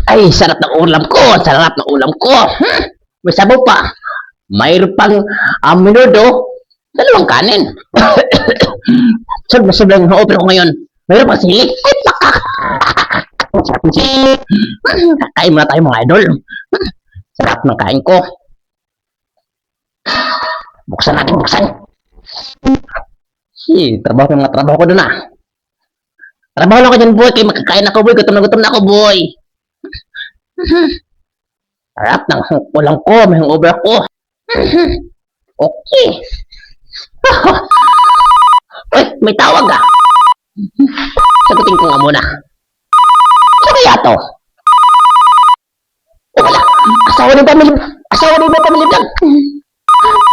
Ay, sarap ng ulam ko. Sarap ng ulam ko. May sabaw pa. Mayroon pang menudo. Dalawang kanin. Sobrang na-over ko ngayon. Mayroon pang sili. Ay, pakak. Sarap ng sili. Kain muna tayo mga idol. Sarap ng kain ko. Buksan natin, buksan. Trabaho ng mga trabaho ko doon Trabaho lang ako dyan, boy. Kaya makakain ako, boy. Gutom na ako, boy. Sarap ng ulam ko. May hangover ako. Okay. Uy, may tawag Sagutin ko nga muna. Ano kaya to? Wala. Asawa ni Family Vlog.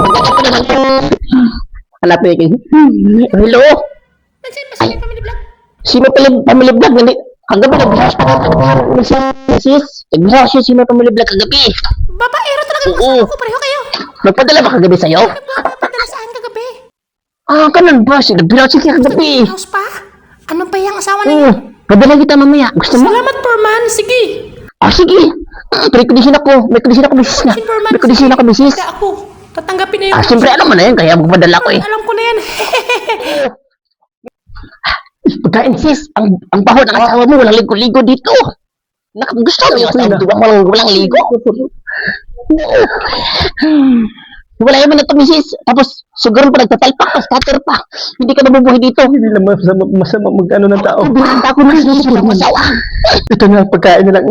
Magkakit ko na lang. Hanapin kayo. Hello? Nandiyan ba sila Family Vlog? Sino Family Vlog? Kagabi nagbihas pa sis. Nagbihas siya sino Family Vlog kagabi. Babaero talaga yung kasama ko. Pareho kayo. Nagpadala ba kagabi sa'yo? Nagpapadala saan kagabi? Ganun ba? Nagbihas siya kagabi. House pa? Ano ba yung asawa na yun? Padala kita mamaya. Gusto mo? Salamat, Purman. Sige. Sige. May kondisyon ako. May kondisyon ako, misis na. May kondisyon ako, misis. Kaya ako. Tatanggapin na yun. Siyempre alam mo na yun. Kaya magpadala ko Alam ko na yan. Pagkain sis, ang baho ng asawa mo, walang ligo-ligo dito. Gusto mo yung asawa mo, walang ligo. Wala yaman na ito, misis. Tapos, siguro pa nagtatalpak pa, scatter pa. Hindi ka mabubuhay dito. Hindi na masama mag-ano ng tao. Bihanta ko na sinusunod ng asawa. Ito na ang pagkain na lang.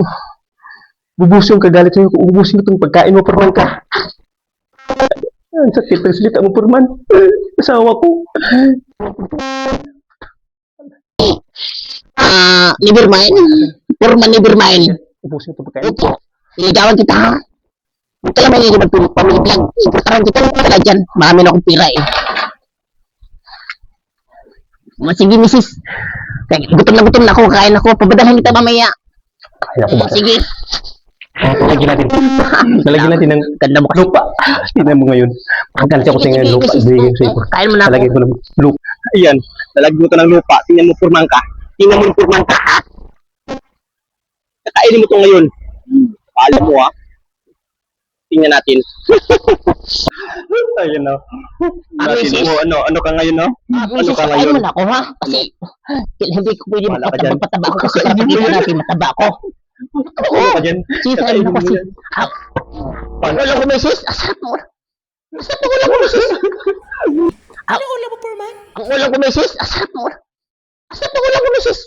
Bubusin yung kagalit sa'yo kung ubusin itong pagkain mo, Purman ka. Ang sakit ng salita mo, Purman. Asawa ko. Never mind. Purman, never mind. Ubusin itong pagkain. Opo, iligawan kita ha. Huwag ka lang may Family Vlog. Iputaran kita lang pala dyan. Marami na akong pira Sige, misis. Gutom na ako. Kain ako. Pabadalan kita mamaya. Kaya ako ba? Sige. Lalagyan natin ng Ganda mo kasi. lupa. Tingnan mo ngayon. Pagkansi ako sa ngayon lupa. Bigyan ko sa iyo. Kain mo na ako. Lalagyan ko ng lupa. Ayan. Lalagyan mo ito ng lupa. Tingnan mo, Purman ka. Tingnan mo yung Purman ka. Kakainin mo ito ngayon. Paalam mo Tingnan natin. Ayun na. Misis. Ano ka ngayon Misis, kain mo na ako ha. Kasi hindi ko pwede magpataba ako kasi kapagkita natin mataba ako. Ano ka dyan? Sis, kain mo kasi. Ang ulam ko, misis. Asarap mo. Asarap ang ulam ko, misis. Ano ulam mo, Purman? Ang ulam ko, misis. Asarap mo. Asarap ang ulam ko, misis.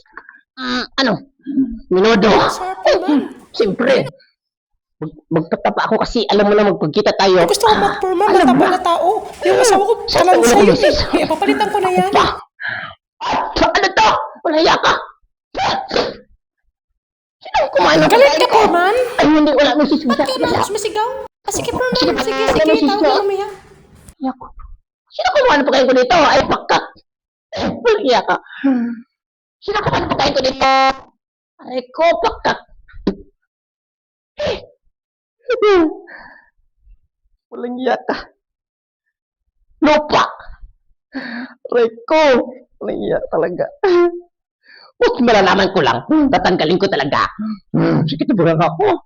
Minudo. Sarap, Purman. Siyempre. Magpatapa ako kasi alam mo na magpagkita tayo. Gusto ko mag-Purman. Mataba na tao. Yung asawa ko, balansa yun eh. Kaya papalitan ko na yan. Ano to? Wala ka. Sino kumain ng Galit pagkain ka, ko? Purman? Ay, hindi. Wala, misis. Ba't ka ba sumisigaw? Sige, Purman. Sige. Misis Tawag na. ka mamaya. Sino kumain ng pagkain ko dito? Ay, pakak. Wala ka. Sino kumain ng pagkain ko dito? Ay, ko, pakak. Walang iyak ka. Lupa. Reko. Walang iyak talaga. Malalaman ko lang. Tatanggalin ko talaga. Sige, tiburan ako.